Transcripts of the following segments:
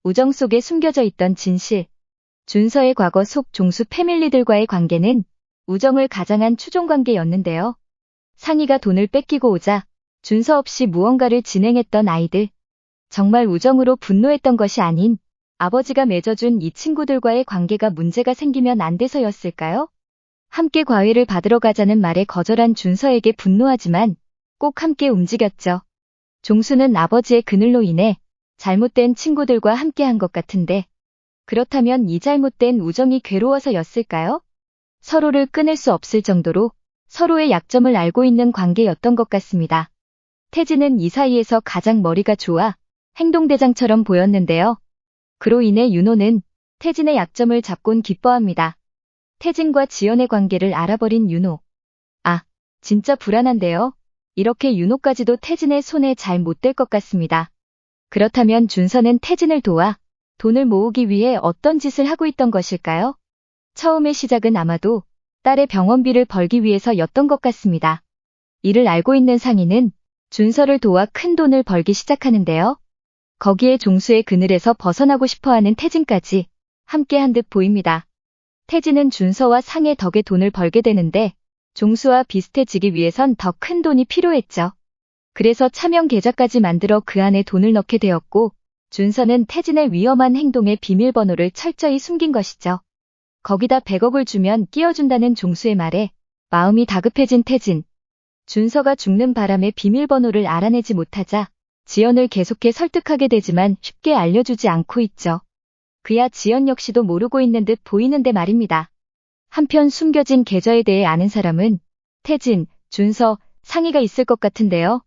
우정 속에 숨겨져 있던 진실. 준서의 과거 속 종수 패밀리들과의 관계는 우정을 가장한 추종관계였는데요. 상희가 돈을 뺏기고 오자 준서 없이 무언가를 진행했던 아이들. 정말 우정으로 분노했던 것이 아닌 아버지가 맺어준 이 친구들과의 관계가 문제가 생기면 안 돼서였을까요? 함께 과외를 받으러 가자는 말에 거절한 준서에게 분노하지만 꼭 함께 움직였죠. 종수는 아버지의 그늘로 인해 잘못된 친구들과 함께한 것 같은데 그렇다면 이 잘못된 우정이 괴로워서였을까요? 서로를 끊을 수 없을 정도로 서로의 약점을 알고 있는 관계였던 것 같습니다. 태진은 이 사이에서 가장 머리가 좋아 행동대장처럼 보였는데요. 그로 인해 윤호는 태진의 약점을 잡곤 기뻐합니다. 태진과 지연의 관계를 알아버린 윤호. 아, 진짜 불안한데요. 이렇게 윤호까지도 태진의 손에 잘 못 될 것 같습니다. 그렇다면 준서는 태진을 도와 돈을 모으기 위해 어떤 짓을 하고 있던 것일까요? 처음의 시작은 아마도 딸의 병원비를 벌기 위해서였던 것 같습니다. 이를 알고 있는 상희는 준서를 도와 큰 돈을 벌기 시작하는데요. 거기에 종수의 그늘에서 벗어나고 싶어하는 태진까지 함께한 듯 보입니다. 태진은 준서와 상의 덕에 돈을 벌게 되는데 종수와 비슷해지기 위해선 더 큰 돈이 필요했죠. 그래서 차명 계좌까지 만들어 그 안에 돈을 넣게 되었고 준서는 태진의 위험한 행동의 비밀번호를 철저히 숨긴 것이죠. 거기다 100억을 주면 끼워준다는 종수의 말에 마음이 다급해진 태진. 준서가 죽는 바람에 비밀번호를 알아내지 못하자 지연을 계속해 설득하게 되지만 쉽게 알려주지 않고 있죠. 그야 지연 역시도 모르고 있는 듯 보이는데 말입니다. 한편 숨겨진 계좌에 대해 아는 사람은 태진, 준서, 상희가 있을 것 같은데요.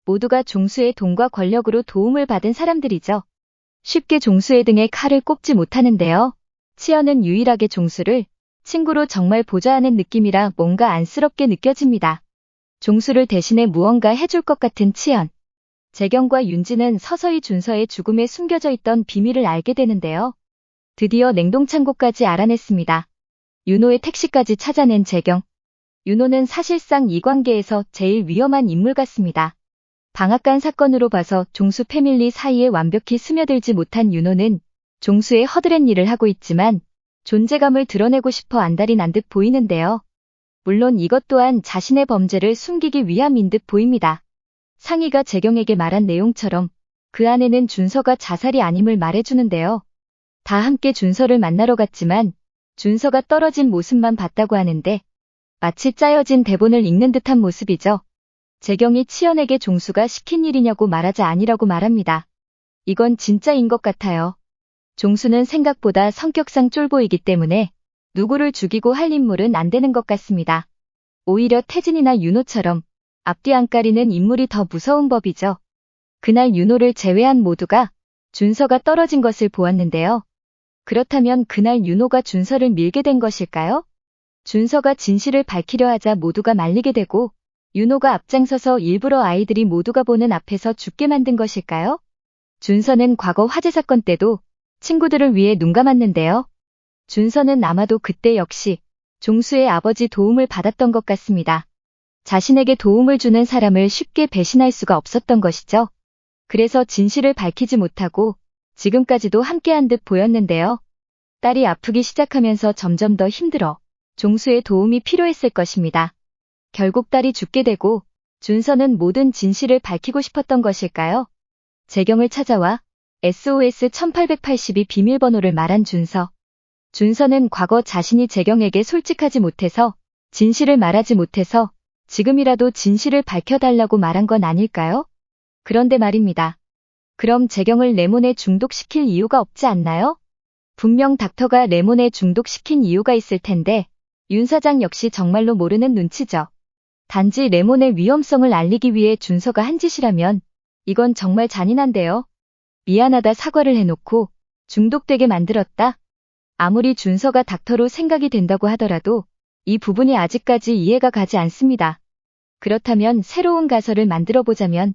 모두가 종수의 돈과 권력으로 도움을 받은 사람들이죠. 쉽게 종수의 등에 칼을 꼽지 못하는데요. 치연은 유일하게 종수를 친구로 정말 보좌하는 느낌이라 뭔가 안쓰럽게 느껴집니다. 종수를 대신해 무언가 해줄 것 같은 치연. 재경과 윤지는 서서히 준서의 죽음에 숨겨져 있던 비밀을 알게 되는데요. 드디어 냉동창고까지 알아냈습니다. 윤호의 택시까지 찾아낸 재경. 윤호는 사실상 이 관계에서 제일 위험한 인물 같습니다. 방앗간 사건으로 봐서 종수 패밀리 사이에 완벽히 스며들지 못한 윤호는 종수의 허드렛 일을 하고 있지만 존재감을 드러내고 싶어 안달이 난 듯 보이는데요. 물론 이것 또한 자신의 범죄를 숨기기 위함인 듯 보입니다. 상희가 재경에게 말한 내용처럼 그 안에는 준서가 자살이 아님을 말해주는데요. 다 함께 준서를 만나러 갔지만 준서가 떨어진 모습만 봤다고 하는데 마치 짜여진 대본을 읽는 듯한 모습이죠. 재경이 치연에게 종수가 시킨 일이냐고 말하자 아니라고 말합니다. 이건 진짜인 것 같아요. 종수는 생각보다 성격상 쫄보이기 때문에 누구를 죽이고 할 인물은 안 되는 것 같습니다. 오히려 태진이나 윤호처럼 앞뒤 안 가리는 인물이 더 무서운 법이죠. 그날 윤호를 제외한 모두가 준서가 떨어진 것을 보았는데요. 그렇다면 그날 윤호가 준서를 밀게 된 것일까요? 준서가 진실을 밝히려 하자 모두가 말리게 되고 윤호가 앞장서서 일부러 아이들이 모두가 보는 앞에서 죽게 만든 것일까요? 준서는 과거 화재 사건 때도 친구들을 위해 눈 감았는데요. 준서는 아마도 그때 역시 종수의 아버지 도움을 받았던 것 같습니다. 자신에게 도움을 주는 사람을 쉽게 배신할 수가 없었던 것이죠. 그래서 진실을 밝히지 못하고 지금까지도 함께한 듯 보였는데요. 딸이 아프기 시작하면서 점점 더 힘들어 종수의 도움이 필요했을 것입니다. 결국 딸이 죽게 되고 준서는 모든 진실을 밝히고 싶었던 것일까요? 재경을 찾아와 SOS 1882 비밀번호를 말한 준서. 준서는 과거 자신이 재경에게 솔직하지 못해서 진실을 말하지 못해서 지금이라도 진실을 밝혀달라고 말한 건 아닐까요? 그런데 말입니다. 그럼 재경을 레몬에 중독시킬 이유가 없지 않나요? 분명 닥터가 레몬에 중독시킨 이유가 있을 텐데 윤 사장 역시 정말로 모르는 눈치죠. 단지 레몬의 위험성을 알리기 위해 준서가 한 짓이라면 이건 정말 잔인한데요. 미안하다 사과를 해놓고 중독되게 만들었다. 아무리 준서가 닥터로 생각이 된다고 하더라도 이 부분이 아직까지 이해가 가지 않습니다. 그렇다면 새로운 가설을 만들어 보자면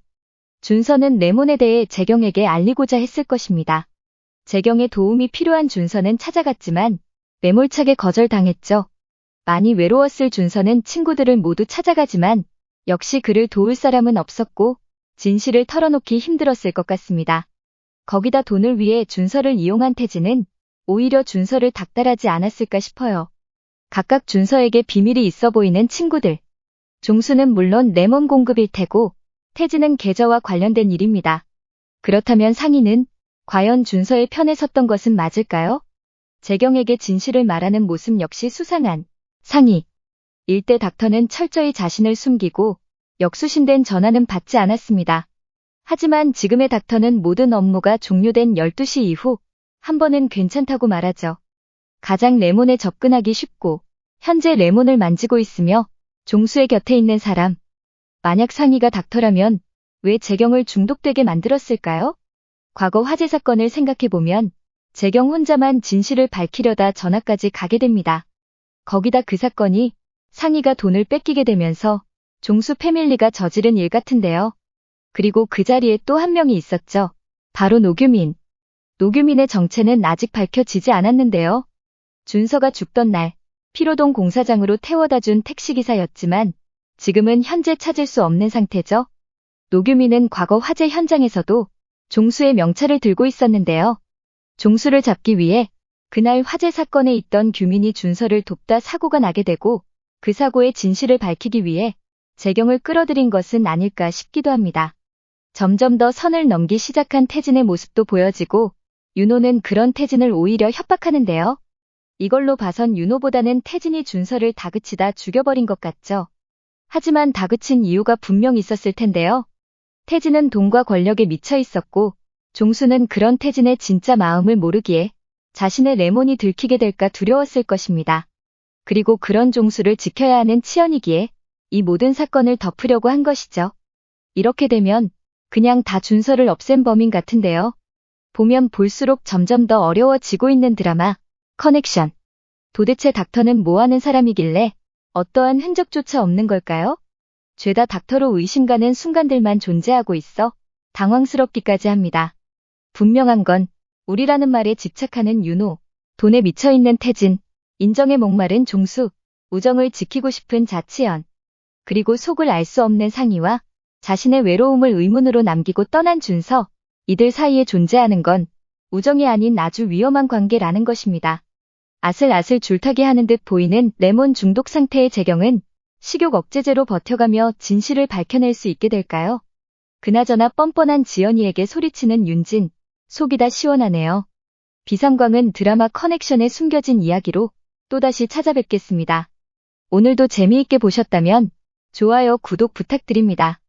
준서는 레몬에 대해 재경에게 알리고자 했을 것입니다. 재경의 도움이 필요한 준서는 찾아갔지만 매몰차게 거절당했죠. 많이 외로웠을 준서는 친구들을 모두 찾아가지만 역시 그를 도울 사람은 없었고 진실을 털어놓기 힘들었을 것 같습니다. 거기다 돈을 위해 준서를 이용한 태진은 오히려 준서를 닥달하지 않았을까 싶어요. 각각 준서에게 비밀이 있어 보이는 친구들. 종수는 물론 레몬 공급일 테고 태진은 계좌와 관련된 일입니다. 그렇다면 상희는 과연 준서의 편에 섰던 것은 맞을까요? 재경에게 진실을 말하는 모습 역시 수상한 상희. 일대 닥터는 철저히 자신을 숨기고 역수신된 전화는 받지 않았습니다. 하지만 지금의 닥터는 모든 업무가 종료된 12시 이후 한 번은 괜찮다고 말하죠. 가장 레몬에 접근하기 쉽고 현재 레몬을 만지고 있으며 종수의 곁에 있는 사람. 만약 상희가 닥터라면 왜 재경을 중독되게 만들었을까요? 과거 화재 사건을 생각해보면 재경 혼자만 진실을 밝히려다 전학까지 가게 됩니다. 거기다 그 사건이 상희가 돈을 뺏기게 되면서 종수 패밀리가 저지른 일 같은데요. 그리고 그 자리에 또 한 명이 있었죠. 바로 노규민. 노규민의 정체는 아직 밝혀지지 않았는데요. 준서가 죽던 날 피로동 공사장으로 태워다 준 택시기사였지만 지금은 현재 찾을 수 없는 상태죠. 노규민은 과거 화재 현장에서도 종수의 명찰을 들고 있었는데요. 종수를 잡기 위해 그날 화재 사건에 있던 규민이 준서를 돕다 사고가 나게 되고 그 사고의 진실을 밝히기 위해 재경을 끌어들인 것은 아닐까 싶기도 합니다. 점점 더 선을 넘기 시작한 태진의 모습도 보여지고 윤호는 그런 태진을 오히려 협박하는데요. 이걸로 봐선 윤호보다는 태진이 준서를 다그치다 죽여버린 것 같죠. 하지만 다그친 이유가 분명 있었을 텐데요. 태진은 돈과 권력에 미쳐 있었고 종수는 그런 태진의 진짜 마음을 모르기에 자신의 레몬이 들키게 될까 두려웠을 것입니다. 그리고 그런 종수를 지켜야 하는 치연이기에 이 모든 사건을 덮으려고 한 것이죠. 이렇게 되면 그냥 다 준서를 없앤 범인 같은데요. 보면 볼수록 점점 더 어려워지고 있는 드라마 커넥션. 도대체 닥터는 뭐 하는 사람이길래 어떠한 흔적조차 없는 걸까요? 죄다 닥터로 의심가는 순간들만 존재하고 있어 당황스럽기까지 합니다. 분명한 건 우리라는 말에 집착하는 윤호, 돈에 미쳐있는 태진, 인정에 목마른 종수, 우정을 지키고 싶은 자치연, 그리고 속을 알 수 없는 상희와 자신의 외로움을 의문으로 남기고 떠난 준서, 이들 사이에 존재하는 건 우정이 아닌 아주 위험한 관계라는 것입니다. 아슬아슬 줄타기 하는 듯 보이는 레몬 중독 상태의 재경은 식욕 억제제로 버텨가며 진실을 밝혀낼 수 있게 될까요? 그나저나 뻔뻔한 지연이에게 소리치는 윤진, 속이 다 시원하네요. 비상광은 드라마 커넥션에 숨겨진 이야기로 또다시 찾아뵙겠습니다. 오늘도 재미있게 보셨다면 좋아요, 구독 부탁드립니다.